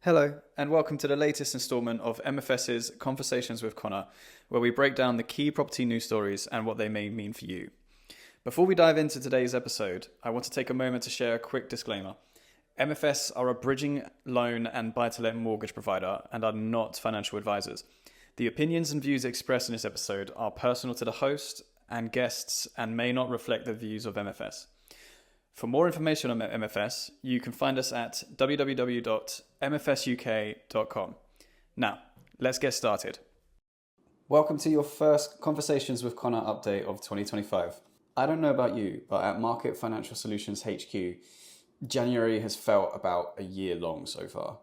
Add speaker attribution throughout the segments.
Speaker 1: Hello, and welcome to the latest instalment of MFS's Conversations with Connor, where we break down the key property news stories and what they may mean for you. Before we dive into today's episode, I want to take a moment to share a quick disclaimer. MFS are a bridging loan and buy-to-let mortgage provider and are not financial advisors. The opinions and views expressed in this episode are personal to the host and guests and may not reflect the views of MFS. For more information on MFS, you can find us at www.mfsuk.com. Now, let's get started. Welcome to your first Conversations with Connor update of 2025. I don't know about you, but at Market Financial Solutions HQ, January has felt about a year long so far.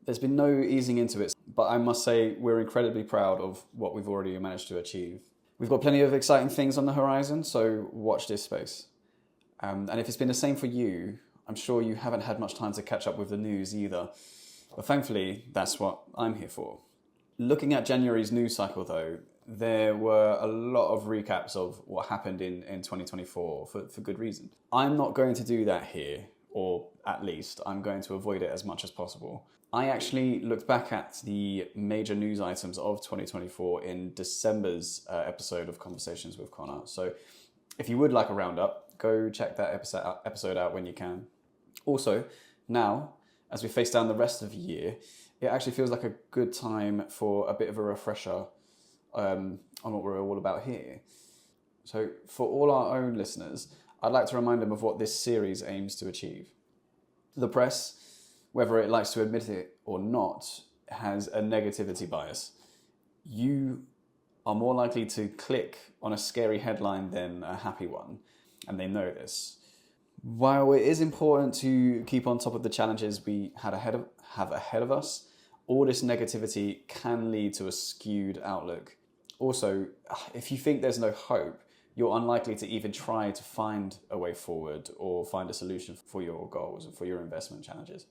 Speaker 1: There's been no easing into it, but I must say we're incredibly proud of what we've already managed to achieve. We've got plenty of exciting things on the horizon, so watch this space. And if it's been the same for you, I'm sure you haven't had much time to catch up with the news either. But thankfully, that's what I'm here for. Looking at January's news cycle though, there were a lot of recaps of what happened in 2024 for good reason. I'm not going to do that here, or at least I'm going to avoid it as much as possible. I actually looked back at the major news items of 2024 in December's episode of Conversations with Connor. So if you would like a roundup, go check that episode out when you can. Also, now, as we face down the rest of the year, it actually feels like a good time for a bit of a refresher on what we're all about here. So for all our own listeners, I'd like to remind them of what this series aims to achieve. The press, whether it likes to admit it or not, has a negativity bias. You are more likely to click on a scary headline than a happy one, and they know this. While it is important to keep on top of the challenges we have ahead of us, all this negativity can lead to a skewed outlook. Also, if you think there's no hope, you're unlikely to even try to find a way forward or find a solution for your goals and for your investment challenges.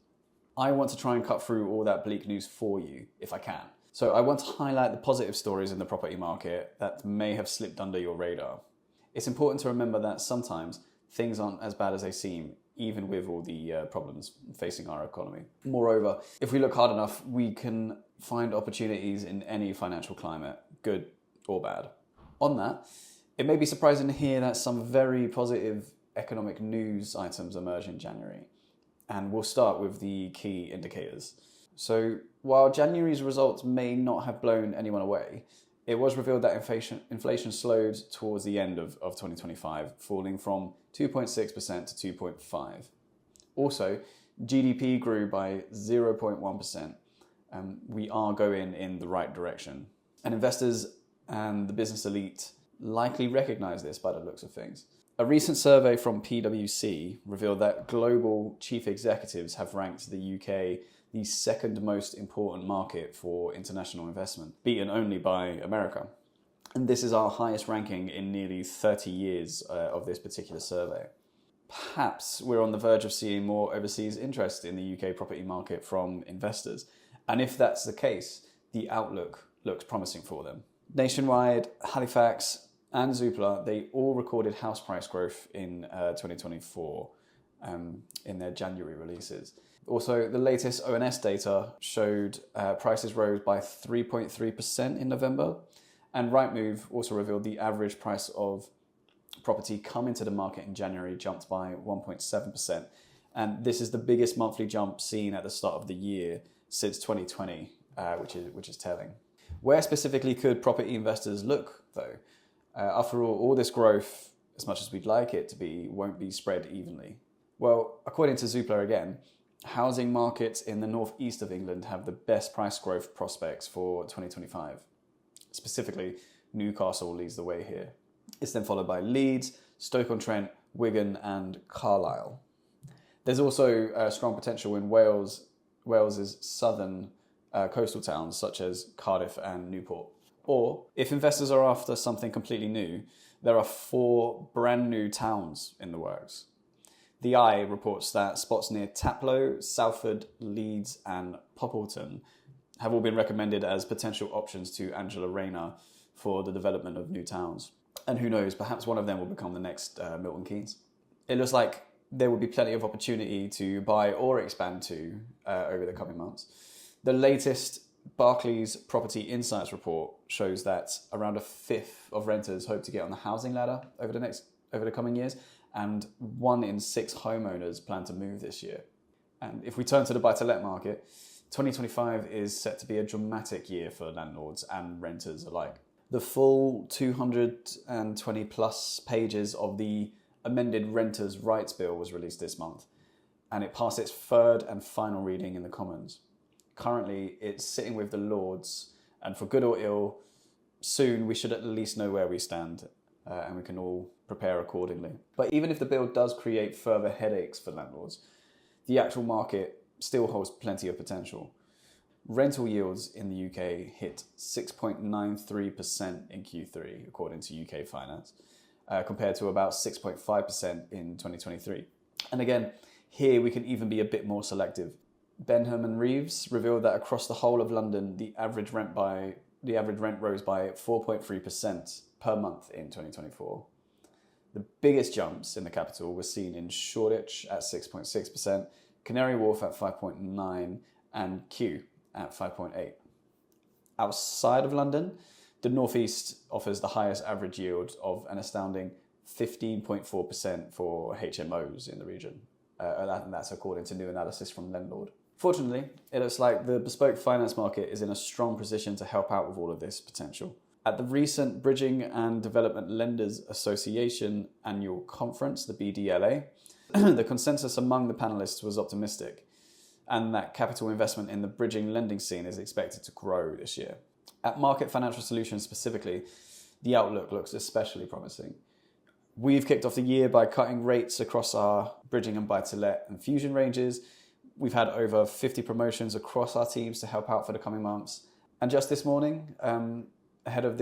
Speaker 1: I want to try and cut through all that bleak news for you, if I can. So I want to highlight the positive stories in the property market that may have slipped under your radar. It's important to remember that sometimes things aren't as bad as they seem, even with all the problems facing our economy. Moreover, if we look hard enough, we can find opportunities in any financial climate, good or bad. On that, it may be surprising to hear that some very positive economic news items emerge in January. And we'll start with the key indicators. So while January's results may not have blown anyone away, it was revealed that inflation slowed towards the end of 2025, falling from 2.6% to 2.5%. Also, GDP grew by 0.1%, and we are going in the right direction. And investors and the business elite likely recognize this by the looks of things. A recent survey from PwC revealed that global chief executives have ranked the UK the second most important market for international investment, beaten only by America. And this is our highest ranking in nearly 30 years of this particular survey. Perhaps we're on the verge of seeing more overseas interest in the UK property market from investors. And if that's the case, the outlook looks promising for them. Nationwide, Halifax and Zoopla, they all recorded house price growth in 2024 in their January releases. Also, the latest ONS data showed prices rose by 3.3% in November, and Rightmove also revealed the average price of property coming to the market in January jumped by 1.7%, and this is the biggest monthly jump seen at the start of the year since 2020, which is telling. Where specifically could property investors look, though? After all this growth, as much as we'd like it to be, won't be spread evenly. Well, according to Zoopla again, housing markets in the northeast of England have the best price growth prospects for 2025. Specifically, Newcastle leads the way here. It's then followed by Leeds, Stoke-on-Trent, Wigan and Carlisle. There's also strong potential in Wales's southern coastal towns such as Cardiff and Newport. Or, if investors are after something completely new, there are 4 brand new towns in the works. The Eye reports that spots near Taplow, Salford, Leeds and Poppleton have all been recommended as potential options to Angela Rayner for the development of new towns. And who knows, perhaps one of them will become the next Milton Keynes. It looks like there will be plenty of opportunity to buy or expand to over the coming months. The latest Barclays Property Insights report shows that around a fifth of renters hope to get on the housing ladder over the coming years, and 1 in 6 homeowners plan to move this year. And if we turn to the buy-to-let market, 2025 is set to be a dramatic year for landlords and renters alike. The full 220 plus pages of the amended Renters' Rights Bill was released this month, and it passed its third and final reading in the Commons. Currently, it's sitting with the Lords, and for good or ill, soon we should at least know where we stand, and we can all prepare accordingly. But even if the bill does create further headaches for landlords, the actual market still holds plenty of potential. Rental yields in the UK hit 6.93% in Q3, according to UK Finance, compared to about 6.5% in 2023. And again, here we can even be a bit more selective. Benham and Reeves revealed that across the whole of London, the average rent rose by 4.3% per month in 2024. The biggest jumps in the capital were seen in Shoreditch at 6.6%, Canary Wharf at 5.9%, and Kew at 5.8%. Outside of London, the North East offers the highest average yield of an astounding 15.4% for HMOs in the region. And that's according to new analysis from Landlord. Fortunately, it looks like the bespoke finance market is in a strong position to help out with all of this potential. At the recent Bridging and Development Lenders Association annual conference, the BDLA, the consensus among the panelists was optimistic, and that capital investment in the bridging lending scene is expected to grow this year. At Market Financial Solutions specifically, the outlook looks especially promising. We've kicked off the year by cutting rates across our bridging and buy-to-let and fusion ranges. We've had over 50 promotions across our teams to help out for the coming months. And just this morning, ahead of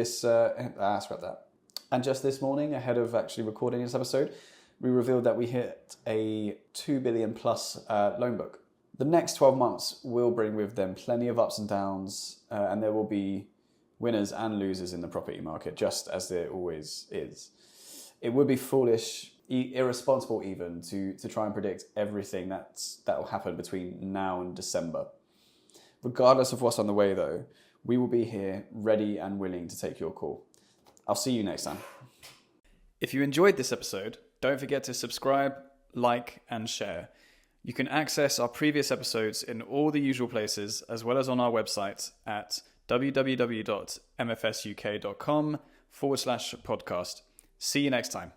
Speaker 1: actually recording this episode, we revealed that we hit a 2 billion plus loan book. The next 12 months will bring with them plenty of ups and downs, and there will be winners and losers in the property market, just as there always is. It would be foolish, irresponsible even, to try and predict everything that will happen between now and December. Regardless of what's on the way though, we will be here ready and willing to take your call. I'll see you next time. If you enjoyed this episode, don't forget to subscribe, like, and share. You can access our previous episodes in all the usual places, as well as on our website at www.mfsuk.com/podcast. See you next time.